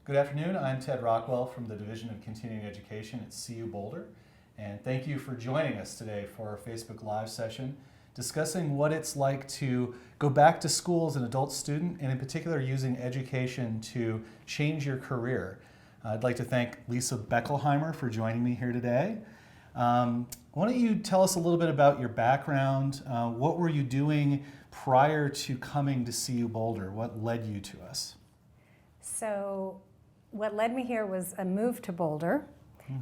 Good afternoon, I'm Ted Rockwell from the Division of Continuing Education at CU Boulder, and thank you for joining us today for our Facebook Live session discussing what it's like to go back to school as an adult student, and in particular using education to change your career. I'd like to thank Lisa Beckelheimer for joining me here today. Why don't you tell us a little bit about your background? What were you doing prior to coming to CU Boulder? What led you to us? So what led me here was a move to Boulder,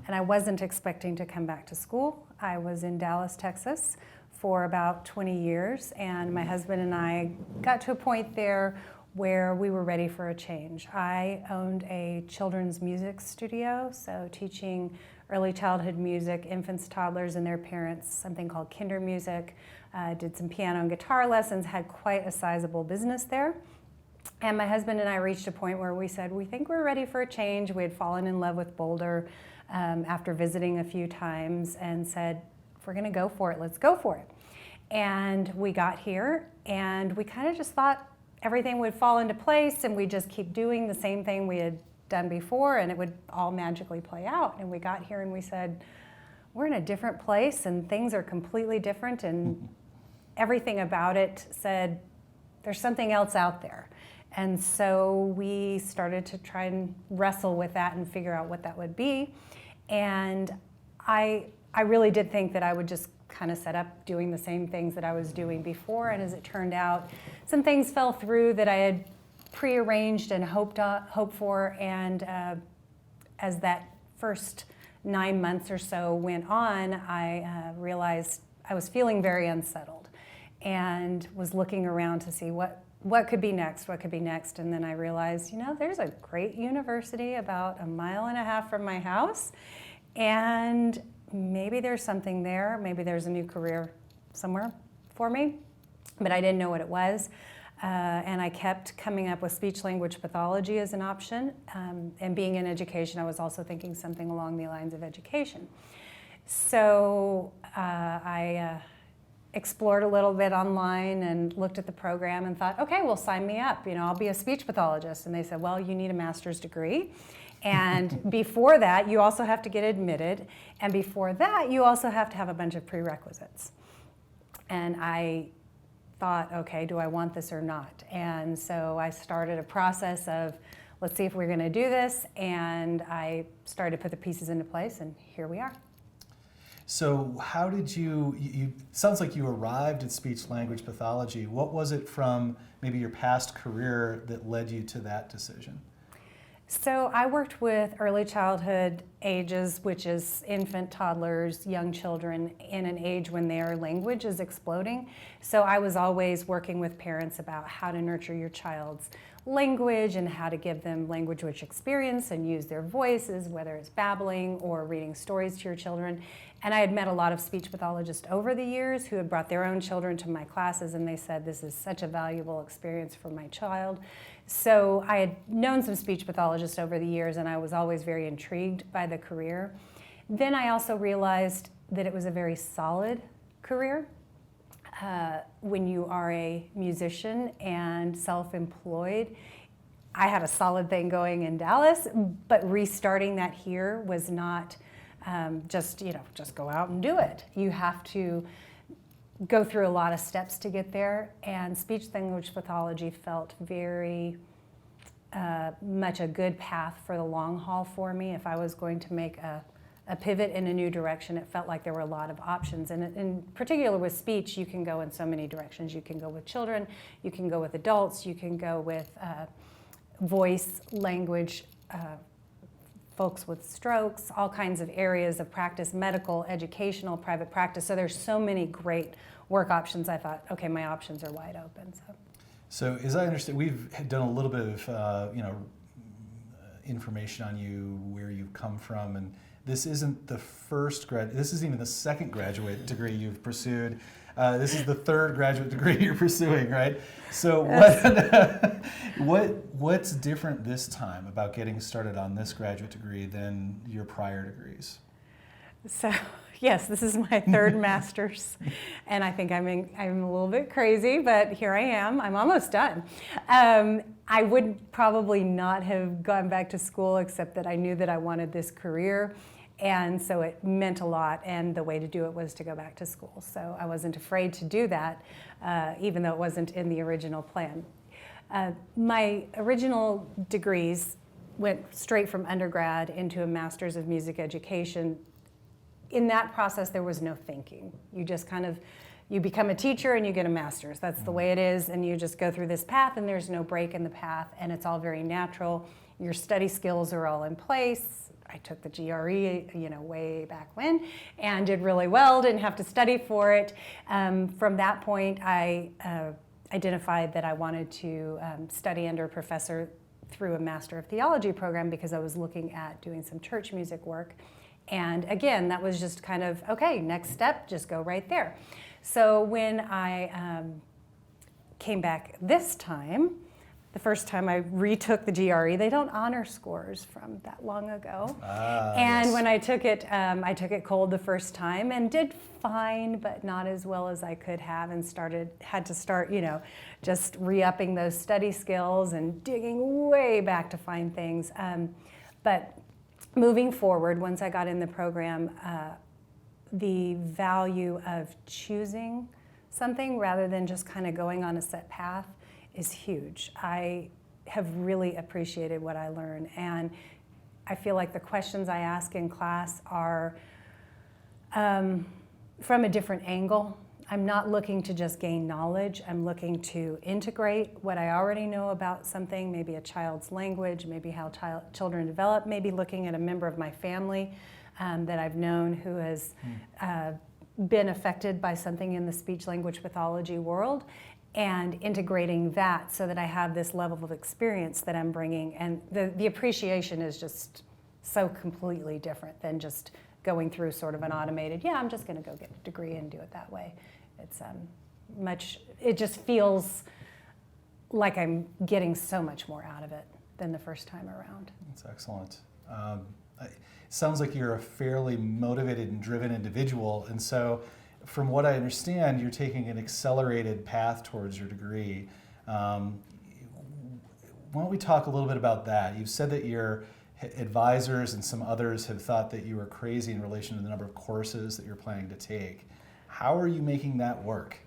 and I wasn't expecting to come back to school. I was in Dallas, Texas for about 20 years, and my husband and I got to a point there where we were ready for a change. I owned a children's music studio, so teaching early childhood music, infants, toddlers, and their parents, something called kinder music. Did some piano and guitar lessons, had quite a sizable business there. And my husband and I reached a point where we said, we think we're ready for a change. We had fallen in love with Boulder after visiting a few times and said, if we're going to go for it, let's go for it. And we got here and we kind of just thought everything would fall into place and we'd just keep doing the same thing we had done before and it would all magically play out. And we got here and we said, we're in a different place and things are completely different, and everything about it said there's something else out there. And so we started to try and wrestle with that and figure out what that would be. And I really did think that I would just kind of set up doing the same things that I was doing before. And as it turned out, some things fell through that I had prearranged and hoped for. And as that first 9 months or so went on, I realized I was feeling very unsettled and was looking around to see what could be next, and then I realized, there's a great university about 1.5 miles from my house, and maybe there's something there, maybe there's a new career somewhere for me, but I didn't know what it was, and I kept coming up with speech-language pathology as an option, and being in education, I was also thinking something along the lines of education. So I explored a little bit online and looked at the program and thought, okay, well, sign me up. I'll be a speech pathologist. And they said, well, you need a master's degree. And before that, you also have to get admitted. And before that, you also have to have a bunch of prerequisites. And I thought, okay, do I want this or not? And so I started a process of, let's see if we're going to do this. And I started to put the pieces into place, and here we are. So how did you sounds like you arrived at speech-language pathology. What was it from maybe your past career that led you to that decision? So I worked with early childhood ages, which is infant, toddlers, young children, in an age when their language is exploding. So I was always working with parents about how to nurture your child's language and how to give them language-rich experience and use their voices, whether it's babbling or reading stories to your children. And I had met a lot of speech pathologists over the years who had brought their own children to my classes, and they said, this is such a valuable experience for my child. So I had known some speech pathologists over the years, and I was always very intrigued by the career. Then I also realized that it was a very solid career. When you are a musician and self-employed, I had a solid thing going in Dallas, but restarting that here was not just go out and do it. You have to go through a lot of steps to get there, and speech-language pathology felt very much a good path for the long haul for me. If I was going to make a pivot in a new direction, it felt like there were a lot of options. And in particular with speech, you can go in so many directions. You can go with children, you can go with adults, you can go with voice, language, folks with strokes, all kinds of areas of practice, medical, educational, private practice. So there's so many great work options. I thought, okay, my options are wide open. So as I understand, we've done a little bit of information on you, where you've come from, and this isn't the first this isn't even the second graduate degree you've pursued. This is the third graduate degree you're pursuing, right? So what's different this time about getting started on this graduate degree than your prior degrees? So yes, this is my third master's, and I think I'm a little bit crazy, but here I am. I'm almost done. I would probably not have gone back to school except that I knew that I wanted this career, and so it meant a lot, and the way to do it was to go back to school. So I wasn't afraid to do that, even though it wasn't in the original plan. My original degrees went straight from undergrad into a master's of music education. In that process, there was no thinking. You just you become a teacher and you get a master's. That's the way it is, and you just go through this path, and there's no break in the path, and it's all very natural. Your study skills are all in place. I took the GRE, way back when, and did really well, didn't have to study for it. From that point, I identified that I wanted to study under a professor through a Master of Theology program because I was looking at doing some church music work. And again, that was just kind of, okay, next step, just go right there. So when I came back this time, the first time I retook the GRE, they don't honor scores from that long ago. And yes. when I took it cold the first time and did fine, but not as well as I could have, and had to start, just re-upping those study skills and digging way back to find things. But moving forward, once I got in the program, the value of choosing something rather than just kind of going on a set path is huge. I have really appreciated what I learn, and I feel like the questions I ask in class are from a different angle. I'm not looking to just gain knowledge. I'm looking to integrate what I already know about something, maybe a child's language, maybe how children develop, maybe looking at a member of my family that I've known who has been affected by something in the speech-language pathology world, and integrating that so that I have this level of experience that I'm bringing. And the appreciation is just so completely different than just going through sort of an automated, I'm just going to go get a degree and do it that way. It's it just feels like I'm getting so much more out of it than the first time around. That's excellent. It sounds like you're a fairly motivated and driven individual, and so from what I understand, you're taking an accelerated path towards your degree. Why don't we talk a little bit about that? You've said that your advisors and some others have thought that you were crazy in relation to the number of courses that you're planning to take. How are you making that work?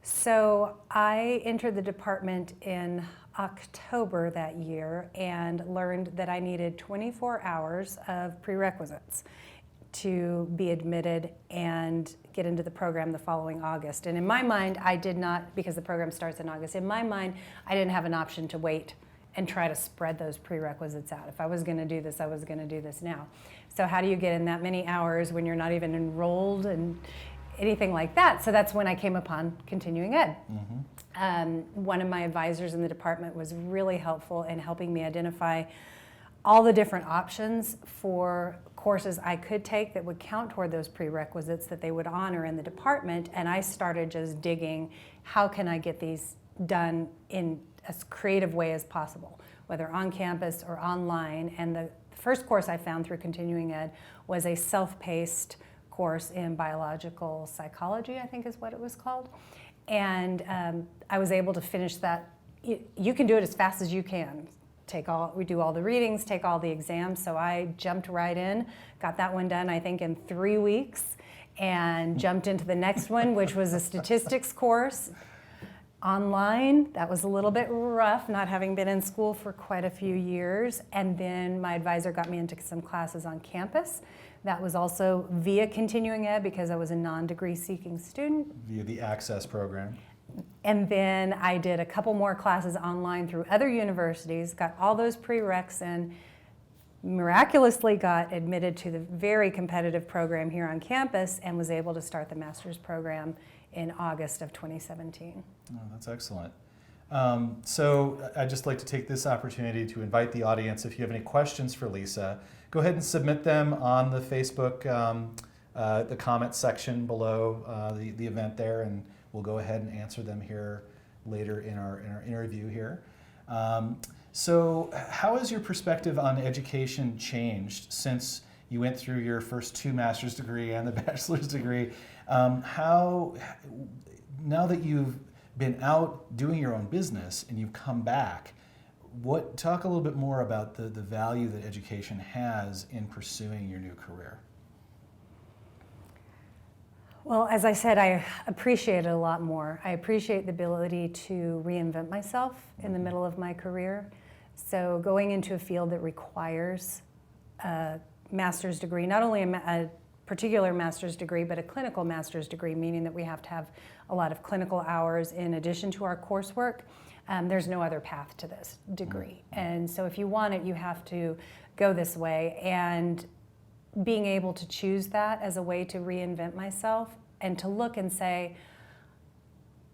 So I entered the department in October that year and learned that I needed 24 hours of prerequisites to be admitted and get into the program the following August. And in my mind, I did not, because the program starts in August, in my mind, I didn't have an option to wait and try to spread those prerequisites out. If I was going to do this, I was going to do this now. So how do you get in that many hours when you're not even enrolled and anything like that? So that's when I came upon continuing ed. One of my advisors in the department was really helpful in helping me identify all the different options for courses I could take that would count toward those prerequisites that they would honor in the department. And I started just digging, how can I get these done in as creative way as possible, whether on campus or online. And the first course I found through continuing ed was a self-paced course in biological psychology, I think is what it was called. And I was able to finish that. You can do it as fast as you can. We do all the readings, take all the exams. So I jumped right in, got that one done, I think in 3 weeks, and jumped into the next one, which was a statistics course online. That was a little bit rough, not having been in school for quite a few years. And then my advisor got me into some classes on campus. That was also via continuing ed because I was a non-degree seeking student. Via the Access program. And then I did a couple more classes online through other universities, got all those prereqs in, miraculously got admitted to the very competitive program here on campus, and was able to start the master's program in August of 2017. Oh, that's excellent. So I'd just like to take this opportunity to invite the audience, if you have any questions for Lisa, go ahead and submit them on the Facebook, the comment section below the event there, and we'll go ahead and answer them here later in our interview here. So how has your perspective on education changed since You went through your first 2 master's degree and the bachelor's degree. How, now that you've been out doing your own business and you've come back, talk a little bit more about the value that education has in pursuing your new career. Well, as I said, I appreciate it a lot more. I appreciate the ability to reinvent myself in the middle of my career. So going into a field that requires a master's degree, not only a particular master's degree, but a clinical master's degree, meaning that we have to have a lot of clinical hours in addition to our coursework. There's no other path to this degree. And so if you want it, you have to go this way. And being able to choose that as a way to reinvent myself and to look and say,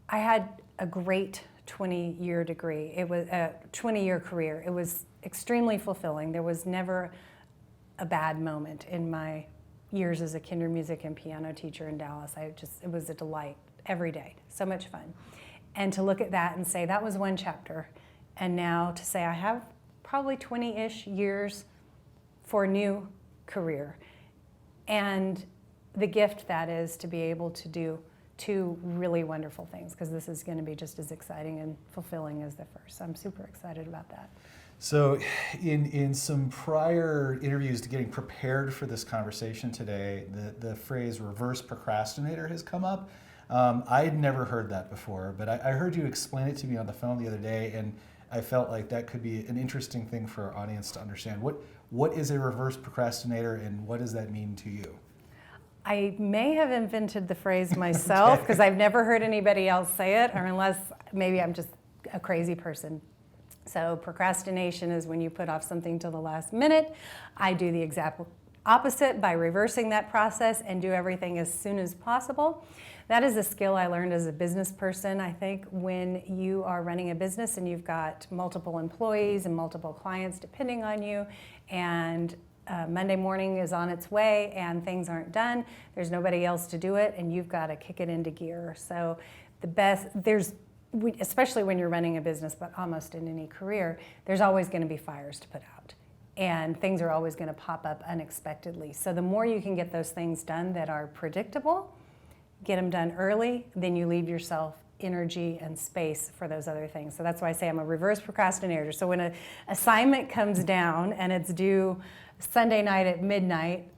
I had a great 20-year degree. It was a 20-year career. It was extremely fulfilling. There was never a bad moment in my years as a kinder music and piano teacher in Dallas. It was a delight every day, so much fun. And to look at that and say, that was one chapter. And now to say, I have probably 20-ish years for a new career. And the gift that is to be able to do 2 really wonderful things, because this is going to be just as exciting and fulfilling as the first. So I'm super excited about that. So in some prior interviews to getting prepared for this conversation today, the phrase reverse procrastinator has come up. I had never heard that before, but I heard you explain it to me on the phone the other day, and I felt like that could be an interesting thing for our audience to understand. What is a reverse procrastinator, and what does that mean to you? I may have invented the phrase myself because I've never heard anybody else say it, or unless maybe I'm just a crazy person. So procrastination is when you put off something till the last minute. I do the exact opposite by reversing that process and do everything as soon as possible. That is a skill I learned as a business person. I think when you are running a business and you've got multiple employees and multiple clients depending on you, and Monday morning is on its way and things aren't done, there's nobody else to do it, and you've got to kick it into gear. So especially when you're running a business, but almost in any career, there's always going to be fires to put out. And things are always going to pop up unexpectedly. So the more you can get those things done that are predictable, get them done early, then you leave yourself energy and space for those other things. So that's why I say I'm a reverse procrastinator. So when an assignment comes down and it's due Sunday night at midnight,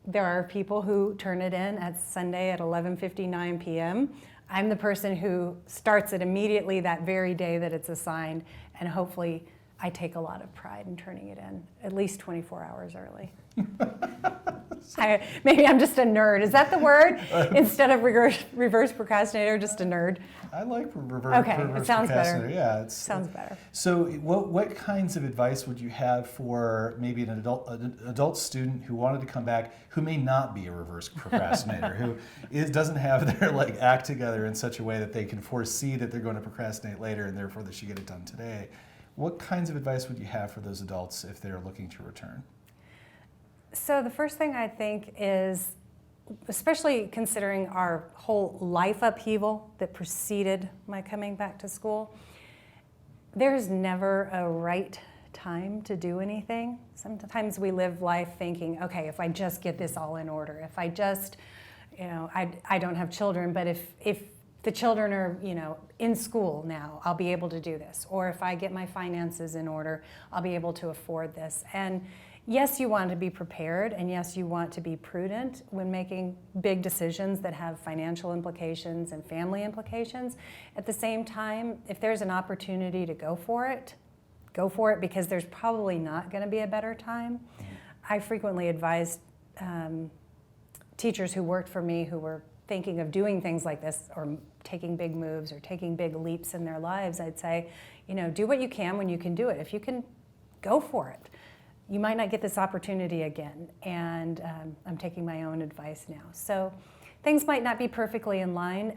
there are people who turn it in at Sunday at 11:59 p.m. I'm the person who starts it immediately that very day that it's assigned, and hopefully I take a lot of pride in turning it in at least 24 hours early. Maybe I'm just a nerd. Is that the word? Instead of reverse procrastinator, just a nerd? I like reverse it sounds procrastinator. better. Yeah, it sounds better. So what kinds of advice would you have for maybe an adult student who wanted to come back, who may not be a reverse procrastinator, who doesn't have their act together in such a way that they can foresee that they're going to procrastinate later and therefore they should get it done today? What kinds of advice would you have for those adults if they're looking to return? So the first thing I think is, especially considering our whole life upheaval that preceded my coming back to school, there's never a right time to do anything. Sometimes we live life thinking, okay, if I just get this all in order, if I just, I don't have children, but if the children are, in school now, I'll be able to do this. Or if I get my finances in order, I'll be able to afford this. And yes, you want to be prepared, and yes, you want to be prudent when making big decisions that have financial implications and family implications. At the same time, if there's an opportunity to go for it because there's probably not going to be a better time. I frequently advised teachers who worked for me who were thinking of doing things like this or taking big moves or taking big leaps in their lives. I'd say, do what you can when you can do it. If you can, go for it. You might not get this opportunity again, and I'm taking my own advice now. So things might not be perfectly in line.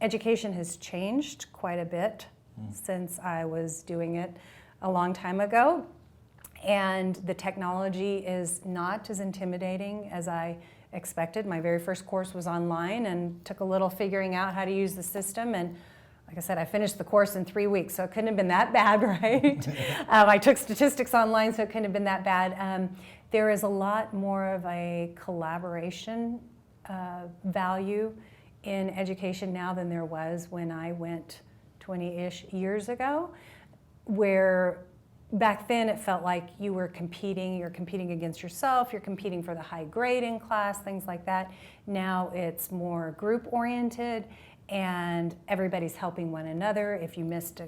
Education has changed quite a bit since I was doing it a long time ago, and the technology is not as intimidating as I expected. My very first course was online and took a little figuring out how to use the system, and like I said, I finished the course in 3 weeks, so it couldn't have been that bad, right? I took statistics online, so it couldn't have been that bad. there is a lot more of a collaboration value in education now than there was when I went 20-ish years ago, where back then it felt like you're competing against yourself, you're competing for the high grade in class, things like that. Now it's more group oriented and everybody's helping one another. If you missed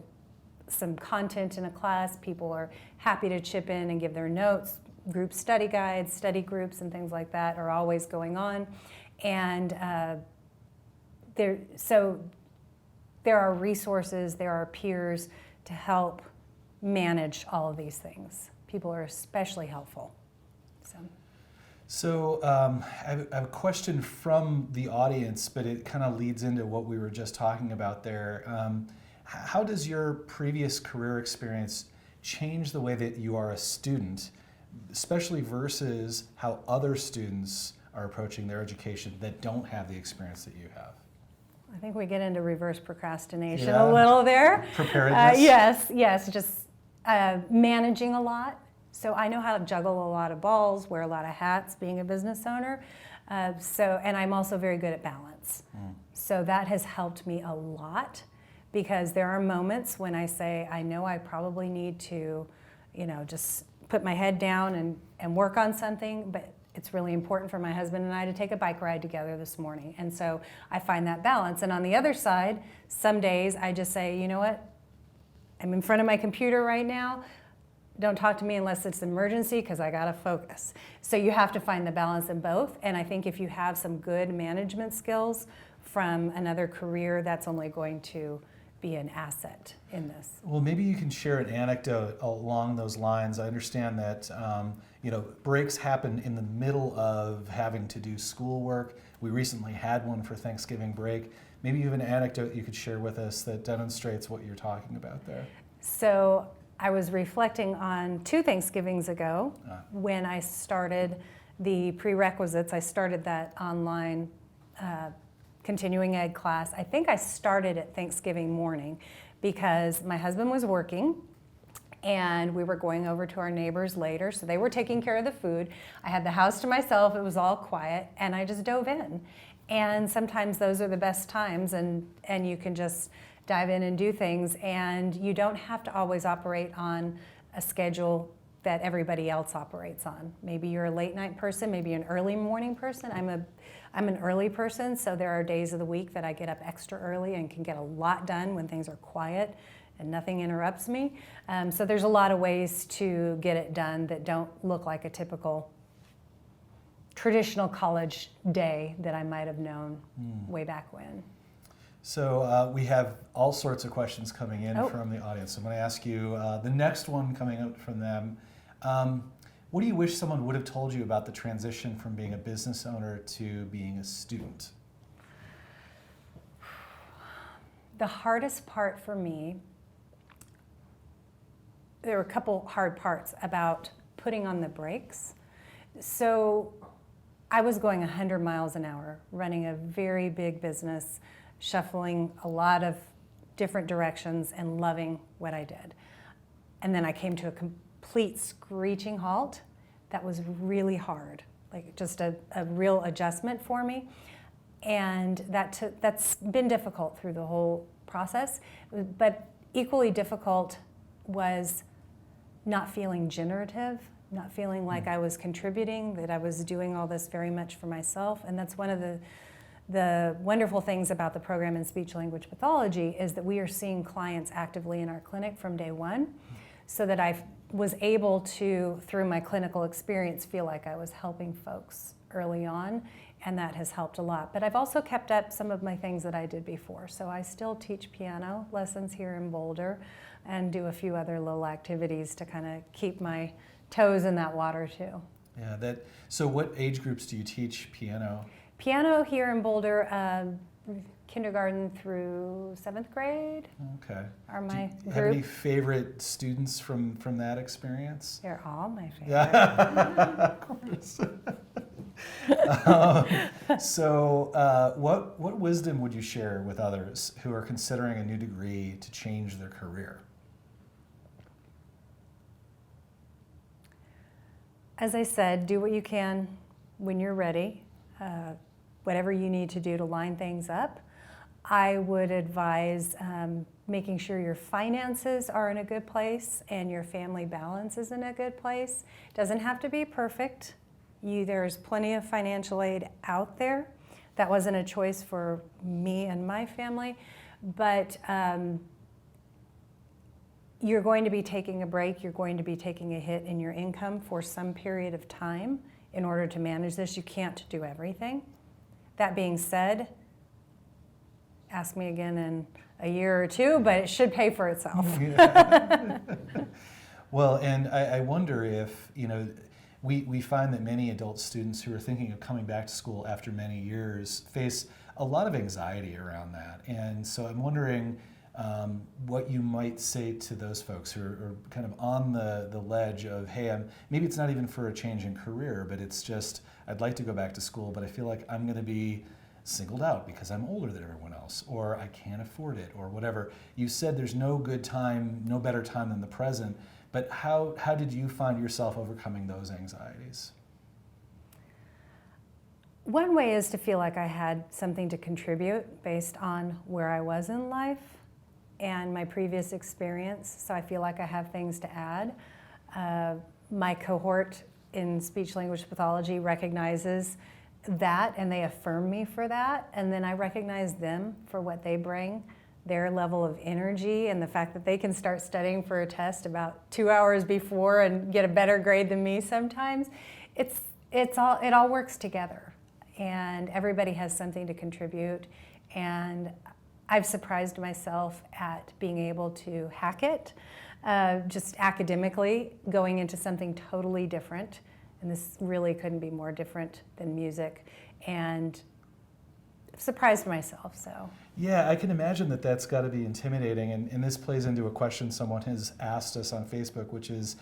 some content in a class, people are happy to chip in and give their notes. Group study guides, study groups and things like that are always going on. And so there are resources, there are peers to help manage all of these things. People are especially helpful. So I have a question from the audience, but it kind of leads into what we were just talking about there. How does your previous career experience change the way that you are a student, especially versus how other students are approaching their education that don't have the experience that you have? I think we get into reverse procrastination a little there. Preparedness? Yes, just managing a lot. So I know how to juggle a lot of balls, wear a lot of hats being a business owner. And I'm also very good at balance. So that has helped me a lot, because there are moments when I say, I know I probably need to, just put my head down and work on something, but it's really important for my husband and I to take a bike ride together this morning. And so I find that balance. And on the other side, some days I just say, you know what? I'm in front of my computer right now. Don't talk to me unless it's an emergency, because I gotta focus. So you have to find the balance in both. And I think if you have some good management skills from another career, that's only going to be an asset in this. Well, maybe you can share an anecdote along those lines. I understand that breaks happen in the middle of having to do schoolwork. We recently had one for Thanksgiving break. Maybe you have an anecdote you could share with us that demonstrates what you're talking about there. So I was reflecting on 2 Thanksgivings ago when I started the prerequisites. I started that online continuing ed class. I think I started at Thanksgiving morning because my husband was working and we were going over to our neighbors later, so they were taking care of the food. I had the house to myself, it was all quiet, and I just dove in. And sometimes those are the best times, and you can just dive in and do things, and you don't have to always operate on a schedule that everybody else operates on. Maybe you're a late night person, maybe an early morning person. I'm an early person, so there are days of the week that I get up extra early and can get a lot done when things are quiet and nothing interrupts me. So there's a lot of ways to get it done that don't look like a typical traditional college day that I might have known way back when. So we have all sorts of questions coming in from the audience. I'm going to ask you the next one coming out from them. What do you wish someone would have told you about the transition from being a business owner to being a student? The hardest part for me, there were a couple hard parts about putting on the brakes. So I was going 100 miles an hour, running a very big business, shuffling a lot of different directions and loving what I did. And then I came to a complete screeching halt. That was really hard, like just a real adjustment for me. And that's been difficult through the whole process. But equally difficult was not feeling generative, not feeling like I was contributing, that I was doing all this very much for myself. And that's one of the wonderful things about the program in speech-language pathology is that we are seeing clients actively in our clinic from day one, so that I was able to, through my clinical experience, feel like I was helping folks early on, and that has helped a lot. But I've also kept up some of my things that I did before. So I still teach piano lessons here in Boulder and do a few other little activities to kind of keep my toes in that water too. Yeah. So what age groups do you teach piano? Piano here in Boulder, kindergarten through 7th grade. Okay. Are my Do you group. have any favorite students from that experience? They're all my favorite. Yeah, of course. So what wisdom would you share with others who are considering a new degree to change their career? As I said, do what you can when you're ready, whatever you need to do to line things up. I would advise making sure your finances are in a good place and your family balance is in a good place. It doesn't have to be perfect. There's plenty of financial aid out there. That wasn't a choice for me and my family, but you're going to be taking a break. You're going to be taking a hit in your income for some period of time in order to manage this. You can't do everything. That being said, ask me again in a year or two, but it should pay for itself. Well, and I wonder if, we find that many adult students who are thinking of coming back to school after many years face a lot of anxiety around that. And so I'm wondering what you might say to those folks who are kind of on the ledge of, hey, maybe it's not even for a change in career, but it's just, I'd like to go back to school, but I feel like I'm going to be singled out because I'm older than everyone else, or I can't afford it, or whatever. You said there's no good time, no better time than the present, but how did you find yourself overcoming those anxieties? One way is to feel like I had something to contribute based on where I was in life and my previous experience, so I feel like I have things to add. My cohort in speech-language pathology recognizes that, and they affirm me for that, and then I recognize them for what they bring, their level of energy, and the fact that they can start studying for a test about 2 hours before and get a better grade than me sometimes. It all works together, and everybody has something to contribute, and I've surprised myself at being able to hack it, just academically, going into something totally different. And this really couldn't be more different than music, and surprised myself, so. Yeah, I can imagine that that's got to be intimidating, and this plays into a question someone has asked us on Facebook, which is,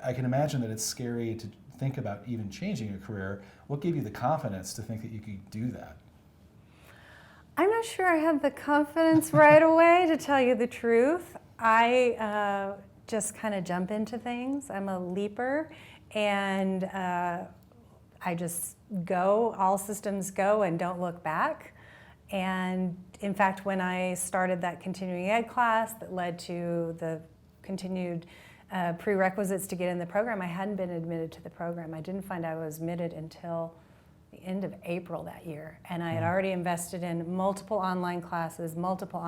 I can imagine that it's scary to think about even changing a career. What gave you the confidence to think that you could do that? I'm not sure I have the confidence right away, to tell you the truth. I just kind of jump into things. I'm a leaper. And I just go, all systems go, and don't look back. And in fact, when I started that continuing ed class that led to the continued prerequisites to get in the program, I hadn't been admitted to the program. I didn't find I was admitted until the end of April that year. And I had already invested in multiple online classes, multiple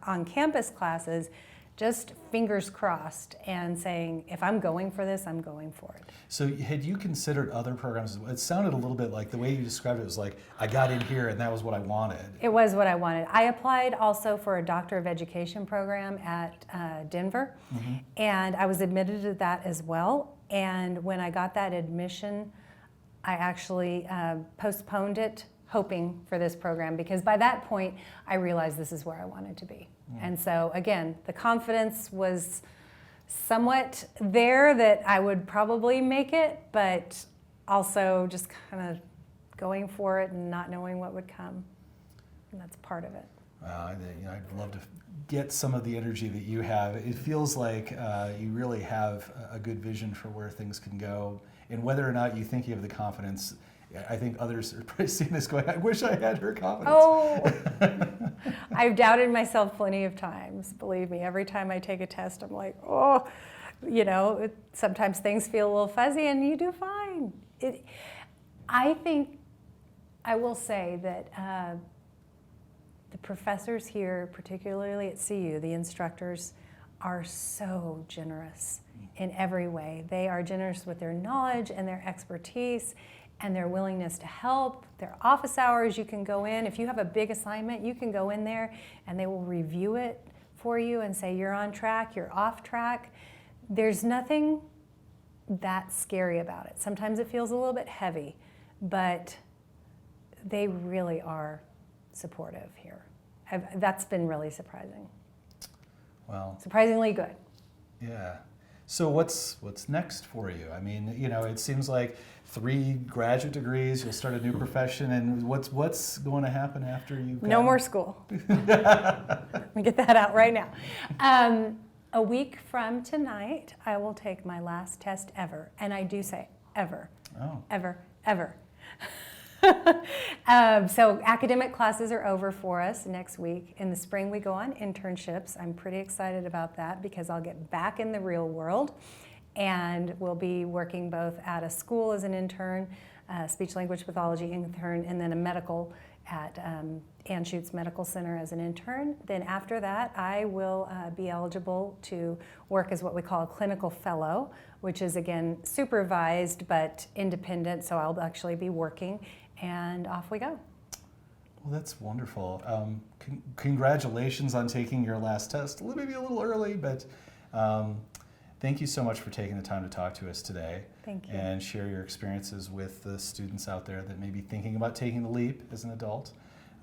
on-campus classes, just fingers crossed and saying, if I'm going for this, I'm going for it. So had you considered other programs? It sounded a little bit like the way you described it was like, I got in here and that was what I wanted. It was what I wanted. I applied also for a Doctor of Education program at Denver, and I was admitted to that as well. And when I got that admission, I actually postponed it, hoping for this program, because by that point, I realized this is where I wanted to be. And so again, the confidence was somewhat there that I would probably make it, but also just kind of going for it and not knowing what would come. And that's part of it. I'd love to get some of the energy that you have. It feels like you really have a good vision for where things can go. And whether or not you think you have the confidence, I think others are probably seeing this going, I wish I had her confidence. Oh, I've doubted myself plenty of times. Believe me, every time I take a test, I'm like, oh, sometimes things feel a little fuzzy and you do fine. I think, I will say that the professors here, particularly at CU, the instructors, are so generous in every way. They are generous with their knowledge and their expertise and their willingness to help. Their office hours, you can go in. If you have a big assignment, you can go in there and they will review it for you and say, you're on track, you're off track. There's nothing that scary about it. Sometimes it feels a little bit heavy, but they really are supportive here. That's been really surprising. Well, surprisingly good. Yeah. So what's next for you? I mean, it seems like 3 graduate degrees, you'll start a new profession, and what's going to happen after you go? No more school. Let me get that out right now. A week from tonight, I will take my last test ever, and I do say ever, Oh. ever, ever. So academic classes are over for us next week. In the spring, we go on internships. I'm pretty excited about that because I'll get back in the real world, and we'll be working both at a school as an intern, speech-language pathology intern, and then a medical at Anschutz Medical Center as an intern. Then after that, I will be eligible to work as what we call a clinical fellow, which is, again, supervised but independent, so I'll actually be working, and off we go. Well, that's wonderful. Congratulations on taking your last test. Maybe a little early, but thank you so much for taking the time to talk to us today. Thank you. And share your experiences with the students out there that may be thinking about taking the leap as an adult.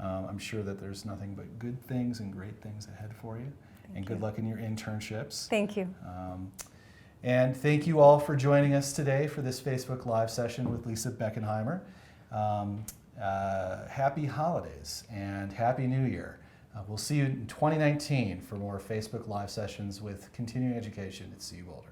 I'm sure that there's nothing but good things and great things ahead for you. And good luck in your internships. Thank you. And thank you all for joining us today for this Facebook Live session with Lisa Beckenheimer. Happy holidays and Happy New Year. We'll see you in 2019 for more Facebook Live sessions with continuing education at CU Boulder.